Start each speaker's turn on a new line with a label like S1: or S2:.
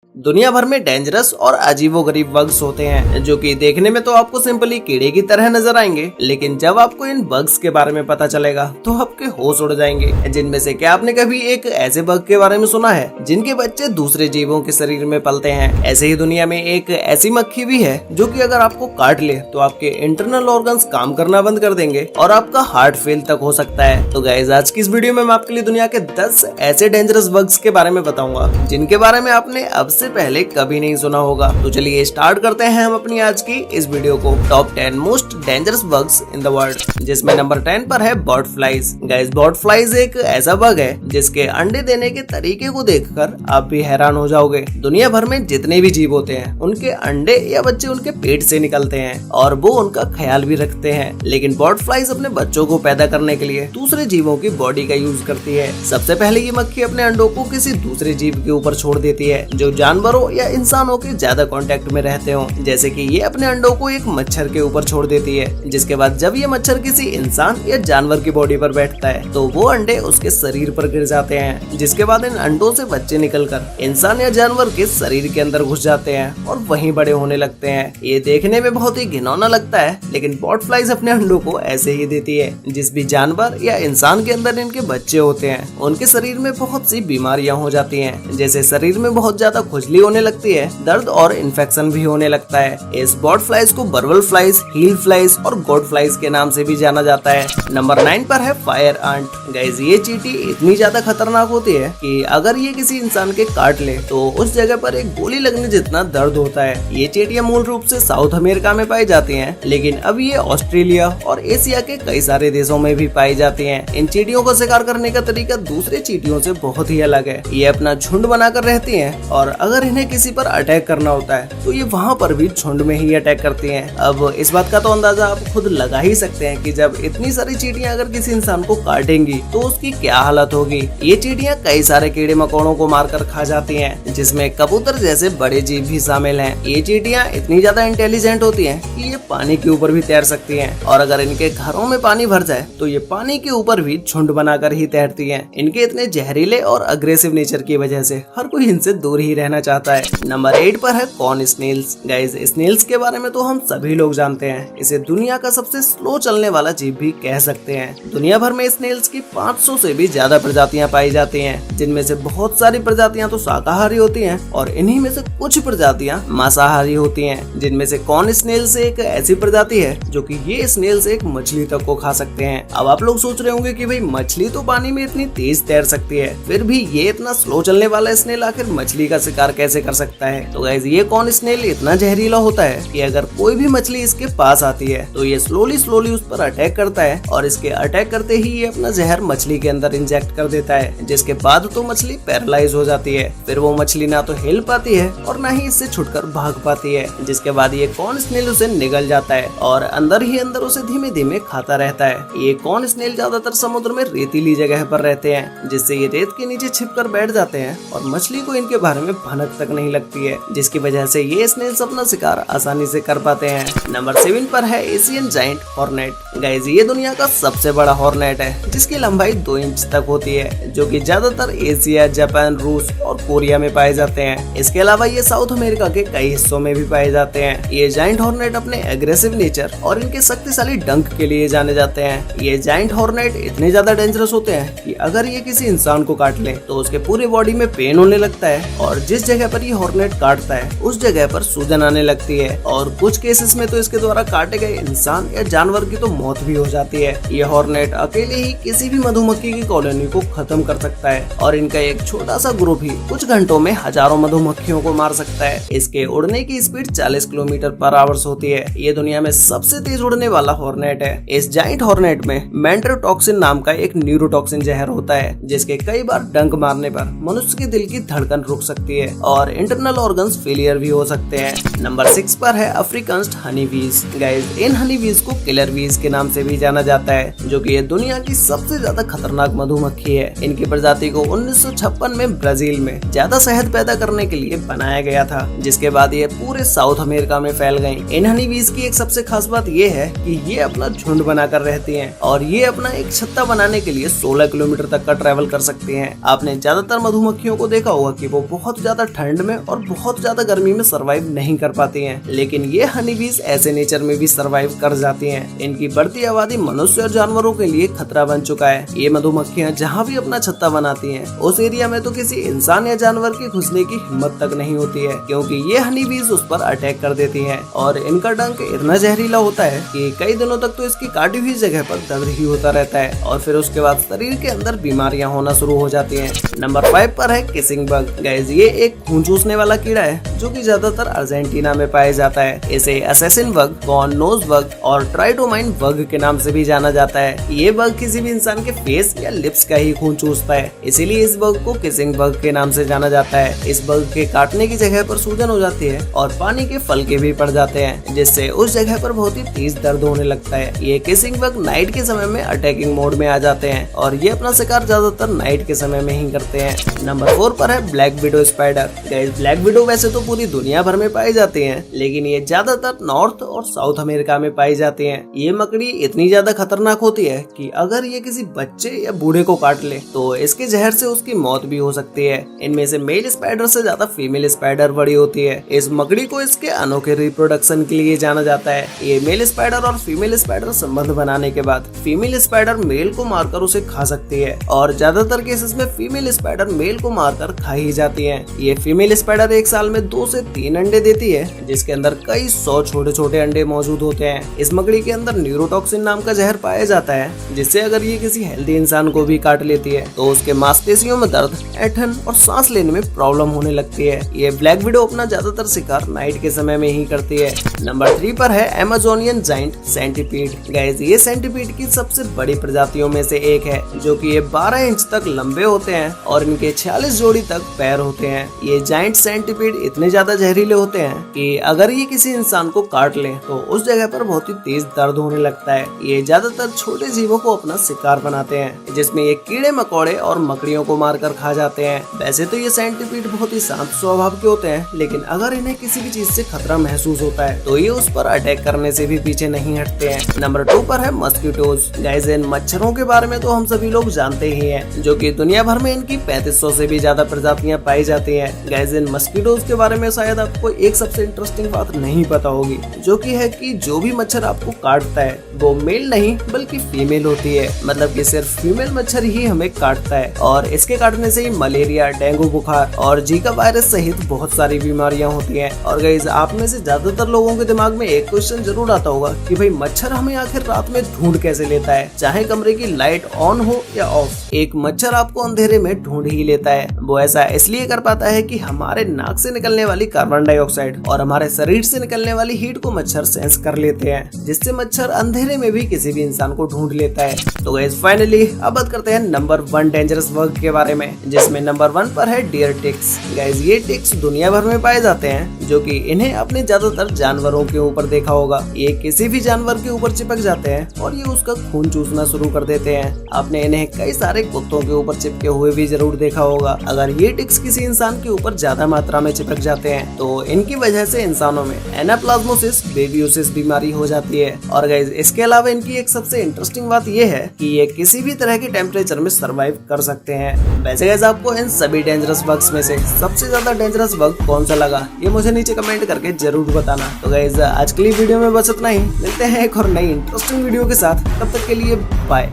S1: दुनिया भर में डेंजरस और अजीबोगरीब बग्स होते हैं जो कि देखने में तो आपको सिंपली कीड़े की तरह नजर आएंगे, लेकिन जब आपको इन बग्स के बारे में पता चलेगा तो आपके होश उड़ जाएंगे। जिनमें से क्या आपने कभी एक ऐसे बग के बारे में सुना है जिनके बच्चे दूसरे जीवों के शरीर में पलते हैं? ऐसे ही दुनिया में एक ऐसी मक्खी भी है जो कि अगर आपको काट ले तो आपके इंटरनल ऑर्गन्स काम करना बंद कर देंगे और आपका हार्ट फेल तक हो सकता है। तो गाइस, आज की इस वीडियो में मैं आपके लिए दुनिया के 10 ऐसे डेंजरस बग्स के बारे में बताऊंगा जिनके बारे में आपने अब से पहले कभी नहीं सुना होगा। तो चलिए स्टार्ट करते हैं हम अपनी आज की इस वीडियो को। Top 10 most dangerous bugs in the world, जिसमें नंबर 10 पर है bird flies. Guys, bird flies एक ऐसा बग है जिसके अंडे देने के तरीके को देखकर आप भी हैरान हो जाओगे। दुनिया भर में जितने भी जीव होते हैं उनके अंडे या बच्चे उनके पेट से निकलते हैं और वो उनका ख्याल भी रखते हैं, लेकिन बर्ड फ्लाइज अपने बच्चों को पैदा करने के लिए दूसरे जीवों की बॉडी का यूज करती है। सबसे पहले ये मक्खी अपने अंडों को किसी दूसरे जीव के ऊपर छोड़ देती है जो जानवरों या इंसानों के ज्यादा कांटेक्ट में रहते हो, जैसे कि ये अपने अंडों को एक मच्छर के ऊपर छोड़ देती है, जिसके बाद जब ये मच्छर किसी इंसान या जानवर की बॉडी पर बैठता है तो वो अंडे उसके शरीर पर गिर जाते हैं, जिसके बाद इन अंडों से बच्चे निकलकर इंसान या जानवर के शरीर के अंदर घुस जाते हैं और वहीं बड़े होने लगते हैं। ये देखने में बहुत ही घिनौना लगता है, लेकिन बर्ड फ्लाइज अपने अंडों को ऐसे ही देती है। जिस भी जानवर या इंसान के अंदर इनके बच्चे होते हैं उनके शरीर में बहुत सी बीमारियां हो जाती हैं, जैसे शरीर में बहुत ज्यादा खुजली होने लगती है, दर्द और इन्फेक्शन भी होने लगता है। इस बर्ड फ्लाइज को बर्बल फ्लाइज, हील फ्लाइज और गोड फ्लाइज के नाम से भी जाना जाता है। नंबर 9 पर है फायर आंट। गाइस, ये चींटी इतनी ज्यादा खतरनाक होती है कि अगर ये किसी इंसान के काट ले तो उस जगह पर एक गोली लगने जितना दर्द होता है। ये चींटियां मूल रूप से साउथ अमेरिका में पाई जाती हैं, लेकिन अब ये ऑस्ट्रेलिया और एशिया के कई सारे देशों में भी पाई जाती हैं। इन चींटियों को शिकार करने का तरीका दूसरे चींटियों से बहुत ही अलग है। ये अपना झुंड बनाकर रहती हैं और अगर इन्हें किसी पर अटैक करना होता है तो ये वहाँ पर भी झुंड में ही अटैक करती हैं। अब इस बात का तो अंदाजा आप खुद लगा ही सकते हैं कि जब इतनी सारी चींटियां अगर किसी इंसान को काटेंगी तो उसकी क्या हालत होगी। ये चींटियां कई सारे कीड़े मकोड़ों को मारकर खा जाती हैं, जिसमें कबूतर जैसे बड़े जीव भी शामिल हैं। ये चींटियां इतनी ज्यादा इंटेलिजेंट होती हैं कि ये पानी के ऊपर भी तैर सकती हैं और अगर इनके घरों में पानी भर जाए तो ये पानी के ऊपर भी झुंड बनाकर ही तैरती हैं। इनके इतने जहरीले और अग्रेसिव नेचर की वजह से हर कोई इनसे दूर ही रहना चाहता है। नंबर 8 पर है कॉर्न स्नेल्स। गाइस, स्नेल्स के बारे में तो हम सभी लोग जानते हैं। इसे दुनिया का सबसे स्लो चलने वाला जीव भी कह सकते हैं। दुनिया भर में स्नेल्स की 500 से भी ज्यादा प्रजातियां पाई जाती हैं, जिनमें से बहुत सारी प्रजातियां तो शाकाहारी होती हैं और इन्हीं में से कुछ प्रजातियां मांसाहारी होती हैं, जिनमें से कॉर्न स्नेल्स एक ऐसी प्रजाति है जो कि ये स्नेल्स एक मछली तक को खा सकते हैं। अब आप लोग सोच रहे होंगे कि भाई मछली तो पानी में इतनी तेज तैर सकती है, फिर भी ये इतना स्लो चलने वाला स्नेल आखिर मछली का शिकार कैसे कर सकता है? तो गाइस, ये कॉर्न स्नेल इतना जहरीला होता है कि अगर कोई भी मछली इसके पास आती है तो ये स्लोली उस पर अटैक करता है और इसके अटैक करते ही ये अपना जहर मछली के अंदर इंजेक्ट कर देता है, जिसके बाद तो मछली पैरालाइज हो जाती है। फिर वो मछली ना तो हिल पाती है और ना ही इससे छुटकर भाग पाती है, जिसके बाद ये कॉर्न स्नेल उसे निगल जाता है और अंदर ही अंदर उसे धीमे धीमे खाता रहता है। ये कॉर्न स्नेल ज्यादातर समुद्र में रेतीली जगह पर रहते हैं, जिससे ये रेत के नीचे छिप कर बैठ जाते हैं और मछली को इनके बारे में भनक तक नहीं लगती है, जिसकी वजह से ये स्नेल्स अपना शिकार आसानी से कर पाते हैं। नंबर 7 पर है एशियन जायंट हॉर्नेट। गाइस, ये दुनिया का सबसे बड़ा हॉर्नेट है जिसकी लंबाई 2 इंच तक होती है, जो कि ज्यादातर एशिया, जापान, रूस और कोरिया में पाए जाते हैं। इसके अलावा ये साउथ अमेरिका के कई हिस्सों में भी पाए जाते हैं। ये जायंट हॉर्नेट अपने एग्रेसिव नेचर और इनके शक्तिशाली डंक के लिए जाने जाते हैं। ये जायंट हॉर्नेट इतने ज्यादा डेंजरस होते हैं कि अगर ये किसी इंसान को काट ले तो उसके पूरे बॉडी में पेन होने लगता है और जिस जगह पर ये हॉर्नेट काटता है उस जगह पर सूजन आने लगती है और कुछ केसेस में तो इसके द्वारा काटे गए इंसान या जानवर की तो मौत भी हो जाती है। ये हॉर्नेट अकेले ही किसी भी मधुमक्खी की कॉलोनी को खत्म कर सकता है और इनका एक छोटा सा ग्रुप ही कुछ घंटों में हजारों मधुमक्खियों को मार सकता है। इसके उड़ने की स्पीड 40 किलोमीटर पर आवर्स होती है। ये दुनिया में सबसे तेज उड़ने वाला हॉर्नेट है। इस जायंट हॉर्नेट में मेंटरोटॉक्सिन नाम का एक न्यूरोटॉक्सिन जहर होता है, जिसके कई बार डंक मारने पर मनुष्य के दिल की धड़कन रुक सकती है और इंटरनल ऑर्गन्स फेलियर भी हो सकते हैं। नंबर 6 पर है अफ्रीकन हनी बीज। गाइस, इन हनी बीज को किलर बीज के नाम से भी जाना जाता है, जो कि ये दुनिया की सबसे ज्यादा खतरनाक मधुमक्खी है। इनकी प्रजाति को 1956 में ब्राजील में ज्यादा शहद पैदा करने के लिए बनाया गया था, जिसके बाद ये पूरे साउथ अमेरिका में फैल गयी। इन हनी बीज की एक सबसे खास बात ये है कि ये अपना झुंड बनाकर रहती हैं और ये अपना एक छत्ता बनाने के लिए 16 किलोमीटर तक का ट्रैवल कर सकती हैं। आपने ज्यादातर मधुमक्खियों को देखा होगा कि वो बहुत ज्यादा ठंड में और बहुत ज्यादा गर्मी में सरवाइव नहीं कर पाती हैं, लेकिन ये हनी बीज ऐसे नेचर में भी सरवाइव कर जाती हैं। इनकी बढ़ती आबादी मनुष्य और जानवरों के लिए खतरा बन चुका है। ये मधुमक्खियां जहाँ भी अपना छत्ता बनाती हैं, उस एरिया में तो किसी इंसान या जानवर के घुसने की हिम्मत तक नहीं होती है, क्योंकि ये हनी बीज उस पर अटैक कर देती हैं। और इनका डंक इतना जहरीला होता है कि कई दिनों तक तो इसकी काटी हुई जगह पर दर्द ही होता रहता है और फिर उसके बाद शरीर के अंदर बीमारियां होना शुरू हो जाती हैं। नंबर 5 पर है किसिंग बग। गाइस, ये एक खून चूसने वाला कीड़ा है जो कि ज्यादातर अर्जेंटीना में पाया जाता है। इसे assassin bug, corn nose bug और ट्राइटोमाइन बग के नाम से भी जाना जाता है। ये बग किसी भी इंसान के फेस या लिप्स का ही खून चूसता है, इसीलिए इस बग को किसिंग बग के नाम से जाना जाता है। इस बग के काटने की जगह पर सूजन हो जाती है और पानी के फलके भी पड़ जाते हैं, जिससे उस जगह पर बहुत ही तेज दर्द होने लगता है। ये किसिंग बग नाइट के समय में अटैकिंग मोड में आ जाते हैं और ये अपना शिकार ज्यादातर नाइट के समय में ही करते हैं। नंबर 4 पर है black widow spider. Black window वैसे तो पूरी दुनिया भर में पाई जाती हैं, लेकिन ये ज्यादातर नॉर्थ और साउथ अमेरिका में पाई जाती हैं। ये मकड़ी इतनी ज्यादा खतरनाक होती है कि अगर ये किसी बच्चे या बूढ़े को काट ले तो इसके जहर से उसकी मौत भी हो सकती है। इनमें से मेल स्पाइडर से ज्यादा फीमेल स्पाइडर बड़ी होती है। इस मकड़ी को इसके अनोखे रिप्रोडक्शन के लिए जाना जाता है। ये मेल स्पाइडर और फीमेल स्पाइडर संबंध बनाने के बाद फीमेल स्पाइडर मेल को मारकर उसे खा सकती है और ज्यादातर केसेस में फीमेल स्पाइडर मेल को मारकर खा ही जाती है। ये फीमेल स्पाइडर एक साल में 2 से 3 अंडे देती है, जिसके अंदर कई 100 छोटे छोटे अंडे मौजूद होते हैं। इस मकड़ी के अंदर न्यूरोटॉक्सिन नाम का जहर पाया जाता है, जिससे अगर ये किसी हेल्दी इंसान को भी काट लेती है तो उसके मांसपेशियों में दर्द, ऐंठन और सांस लेने में प्रॉब्लम होने लगती है। ये ब्लैक विडो अपना ज्यादातर शिकार नाइट के समय में ही करती है। नंबर 3 पर है अमेजोनियन जाइंट सेंटीपीड। गाइस, ये सेंटीपीड की सबसे बड़ी प्रजातियों में से एक है, जो कि ये 12 इंच तक लंबे होते हैं और इनके 46 जोड़ी तक पैर होते हैं। ये जाइंट सेंटीपीड इतने ज्यादा जहरीले होते हैं कि अगर ये किसी इंसान को काट ले तो उस जगह पर बहुत ही तेज दर्द होने लगता है। ये ज्यादातर छोटे जीवों को अपना शिकार बनाते हैं, जिसमें ये कीड़े मकोड़े और मकड़ियों को मारकर खा जाते हैं। वैसे तो ये सेंटीपीड बहुत ही शांत स्वभाव के होते हैं, लेकिन अगर इन्हें किसी भी चीज से खतरा महसूस होता है तो ये उस पर अटैक करने से भी पीछे नहीं हटते हैं। नंबर 2 पर है मस्कीटोज। गाइस, इन मच्छरों के बारे में तो हम सभी लोग जानते ही हैं, जो कि दुनिया भर में इनकी 3500 से भी ज्यादा प्रजातियां पाई जाती हैं। गाइस, इन मस्कीटोज के बारे में शायद आपको एक सबसे इंटरेस्टिंग बात नहीं पता होगी, जो कि है कि जो भी मच्छर आपको काटता है वो मेल नहीं बल्कि फीमेल होती है। मतलब कि सिर्फ फीमेल मच्छर ही हमें काटता है और इसके काटने से ही मलेरिया, डेंगू बुखार और जीका वायरस सहित बहुत सारी बीमारियां होती हैं। और गाइस, आप में से ज्यादातर लोगों के दिमाग में एक क्वेश्चन जरूर आता होगा कि भाई मच्छर हमें आखिर रात में ढूंढ कैसे लेता है, चाहे कमरे की लाइट ऑन हो या ऑफ। एक मच्छर आपको अंधेरे में ढूंढ ही लेता है। वो ऐसा इसलिए कर पाता है कि हमारे नाक से निकलने वाली कार्बन डाइऑक्साइड और हमारे शरीर से निकलने वाली हीट को मच्छर सेंस कर लेते हैं, जिससे मच्छर अंधेरे में भी किसी भी इंसान को ढूंढ लेता है। तो गाइस, फाइनली अब बात करते हैं नंबर 1 डेंजरस बग के बारे में, जिसमें नंबर 1 पर है डियर टिक्स। गाइस, ये टिक्स दुनिया भर में पाए जाते हैं, जो कि इन्हें अपने ज्यादातर जानवरों के ऊपर देखा होगा। ये किसी भी जानवर के ऊपर चिपक जाते हैं और ये उसका खून चूसना शुरू कर देते हैं। आपने इन्हें कई सारे कुत्तों के ऊपर चिपके हुए भी जरूर देखा होगा। अगर ये टिक्स किसी इंसान के ऊपर ज्यादा मात्रा में चिपक जाते हैं तो इनकी वजह से इंसानों में एनाप्लाज्मोसिस बेबियोसिस बीमारी हो जाती है। और गाइस, इसके अलावा इनकी एक सबसे इंटरेस्टिंग बात ये है कि ये किसी भी तरह के टेम्परेचर में सर्वाइव कर सकते हैं। वैसे गाइस, आपको इन सभी डेंजरस बग्स में से सबसे ज्यादा डेंजरस बग कौन सा लगा, ये मुझे नीचे कमेंट करके जरूर बताना। तो गाइस, आज के लिए वीडियो में बस इतना ही। मिलते हैं एक और नई इंटरेस्टिंग वीडियो के साथ, तब तक के लिए बाय।